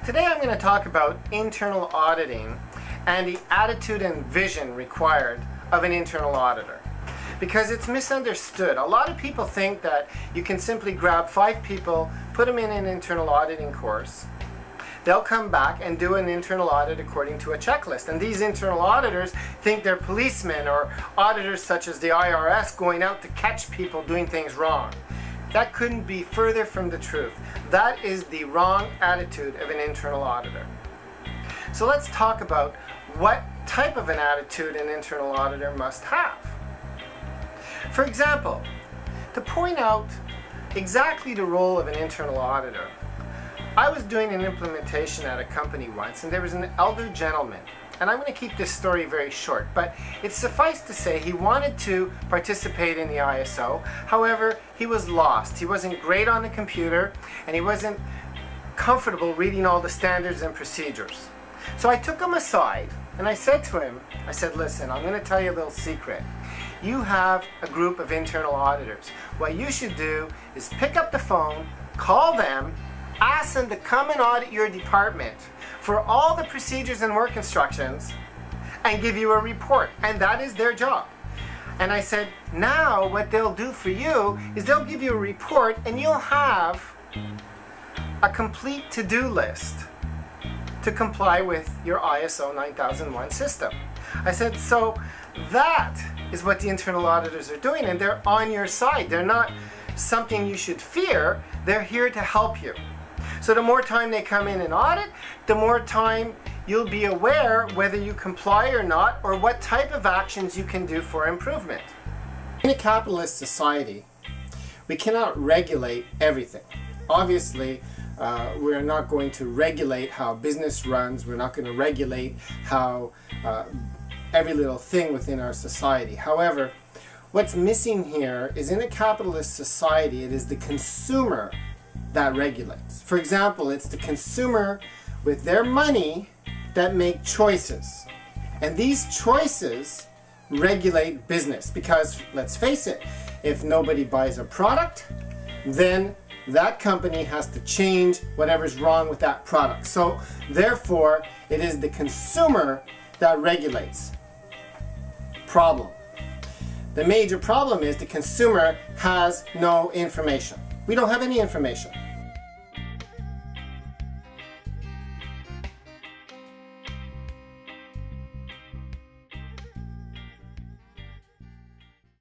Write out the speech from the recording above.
Today I'm going to talk about internal auditing and the attitude and vision required of an internal auditor. Because it's misunderstood. A lot of people think that you can simply grab 5 people, put them in an internal auditing course. They'll come back and do an internal audit according to a checklist. And these internal auditors think they're policemen or auditors such as the IRS going out to catch people doing things wrong. That couldn't be further from the truth. That is the wrong attitude of an internal auditor. So let's talk about what type of an attitude an internal auditor must have. For example, to point out exactly the role of an internal auditor, I was doing an implementation at a company once, and there was an elder gentleman, and I'm going to keep this story very short, but it's suffice to say he wanted to participate in the ISO. However, he was lost. He wasn't great on the computer, and he wasn't comfortable reading all the standards and procedures. So I took him aside and I said to him, listen, I'm going to tell you a little secret. You have a group of internal auditors. What you should do is pick up the phone, call them, ask them to come and audit your department for all the procedures and work instructions and give you a report. And that is their job. And I said, now what they'll do for you is they'll give you a report and you'll have a complete to-do list to comply with your ISO 9001 system. I said, so that is what the internal auditors are doing, and they're on your side. They're not something you should fear. They're here to help you. So the more time they come in and audit, the more time you'll be aware whether you comply or not, or what type of actions you can do for improvement. In a capitalist society, we cannot regulate everything. Obviously, we're not going to regulate how business runs. We're not going to regulate how every little thing within our society. However, what's missing here is in a capitalist society, it is the consumer that regulates. For example, it's the consumer with their money that make choices. And these choices regulate business because, let's face it, if nobody buys a product, then that company has to change whatever's wrong with that product. So therefore, it is the consumer that regulates. Problem. The major problem is the consumer has no information. We don't have any information.